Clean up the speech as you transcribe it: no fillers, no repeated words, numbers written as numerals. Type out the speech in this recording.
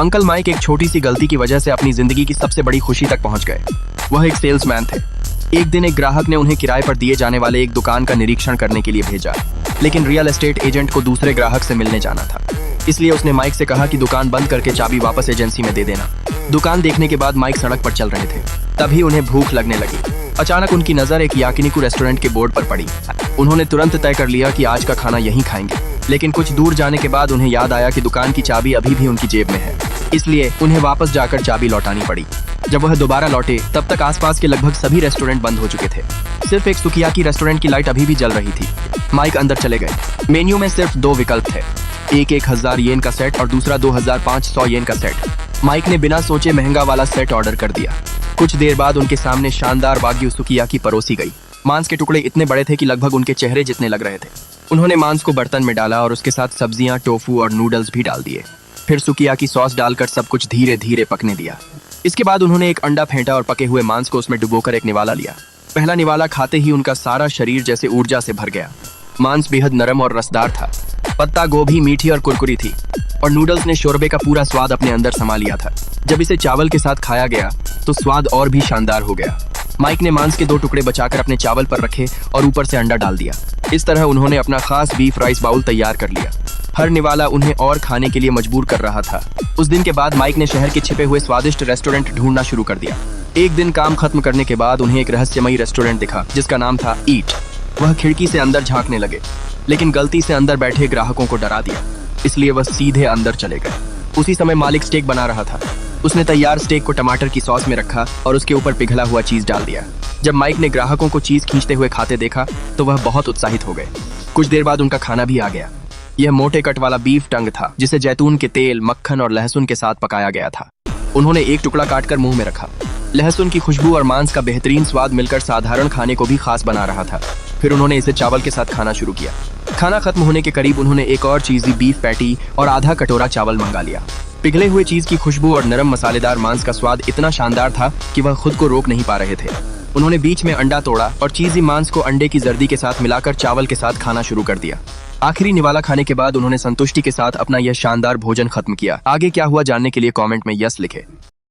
Uncle mic एक छोटी सी गलती की वजह से अपनी जिंदगी की सबसे बड़ी खुशी तक पहुंच गए। वह एक सेल्समैन थे। एक दिन एक ग्राहक ने उन्हें किराए पर दिए जाने वाले एक दुकान का निरीक्षण करने के लिए भेजा, लेकिन रियल एस्टेट एजेंट को दूसरे ग्राहक से मिलने जाना था। इसलिए उसने माइक से कहा कि दुकान बंद करके चाबी वापस एजेंसी में दे देना। दुकान देखने के बाद माइक सड़क पर चल रहे थे। तभी उन्हें भूख लगने लगी। अचानक उनकी नजर एक याकिनिकु रेस्टोरेंट के बोर्ड पर पड़ी। उन्होंने तुरंत तय कर लिया कि आज का खाना यहीं खाएंगे, लेकिन कुछ दूर जाने के बाद उन्हें याद आया कि दुकान की चाबी अभी भी उनकी जेब में है। इसलिए उन्हें वापस जाकर चाबी लौटानी पड़ी। जब वह दोबारा लौटे तब तक आसपास के लगभग सभी रेस्टोरेंट बंद हो चुके थे। सिर्फ एक सुकियाकी रेस्टोरेंट की लाइट अभी भी जल रही थी। माइक अंदर चले गए। मेन्यू में सिर्फ 2 विकल्प थे, एक 1000 येन का सेट और दूसरा 2500 येन का सेट। माइक ने बिना सोचे महंगा वाला सेट ऑर्डर कर दिया। कुछ देर बाद उनके सामने शानदार वाग्यू सुकियाकी परोसी गई। मांस के टुकड़े इतने बड़े थे कि लगभग उनके चेहरे जितने लग रहे थे। उन्होंने मांस को बर्तन में डाला और उसके साथ सब्जियां, टोफू और नूडल्स भी डाल दिए। फिर सुकियाकी सॉस डालकर सब कुछ धीरे धीरे पकने दिया। इसके बाद उन्होंने एक अंडा फेंटा और पके हुए मांस को उसमें डुबोकर एक निवाला लिया। पहला निवाला खाते ही उनका सारा शरीर जैसे ऊर्जा से भर गया। मांस बेहद नरम और रसदार था। पत्ता गोभी मीठी और कुरकुरी थी और नूडल्स ने शोरबे का पूरा स्वाद अपने अंदर समा लिया था। जब इसे चावल के साथ खाया गया तो स्वाद और भी शानदार हो गया। माइक ने मांस के 2 टुकड़े बचाकर अपने चावल पर रखे और ऊपर से अंडा डाल दिया। इस तरह उन्होंने अपना खास बीफ राइस बाउल तैयार कर लिया। हर निवाला उन्हें और खाने के लिए मजबूर कर रहा था। उस दिन के बाद माइक ने शहर के छिपे हुए स्वादिष्ट रेस्टोरेंट ढूंढना शुरू कर दिया। एक दिन काम खत्म करने के बाद उन्हें एक रहस्यमयी रेस्टोरेंट दिखा जिसका नाम था ईट। वह खिड़की से अंदर झांकने लगे, लेकिन गलती से अंदर बैठे ग्राहकों को डरा दिया, इसलिए वह सीधे अंदर चले गए। उसी समय मालिक स्टेक बना रहा था। उसने तैयार स्टेक को टमाटर की सॉस में रखा और उसके ऊपर पिघला हुआ चीज डाल दिया। जब माइक ने ग्राहकों को चीज खींचते हुए खाते देखा तो वह बहुत उत्साहित हो गए। कुछ देर बाद उनका खाना भी आ गया। यह मोटे कट वाला बीफ टंग था जिसे जैतून के तेल, मक्खन और लहसुन के साथ पकाया गया था। उन्होंने एक टुकड़ा काटकर मुंह में रखा। लहसुन की खुशबू और मांस का बेहतरीन स्वाद मिलकर साधारण खाने को भी खास बना रहा था। फिर उन्होंने इसे चावल के साथ खाना शुरू किया। खाना खत्म होने के करीब उन्होंने एक और चीजी बीफ पैटी और आधा कटोरा चावल मंगा लिया। पिघले हुए चीज की खुशबू और नरम मसालेदार मांस का स्वाद इतना शानदार था कि वह खुद को रोक नहीं पा रहे थे। उन्होंने बीच में अंडा तोड़ा और चीजी मांस को अंडे की जर्दी के साथ मिलाकर चावल के साथ खाना शुरू कर दिया। आखिरी निवाला खाने के बाद उन्होंने संतुष्टि के साथ अपना यह शानदार भोजन खत्म किया। आगे क्या हुआ जानने के लिए कमेंट में यस लिखें।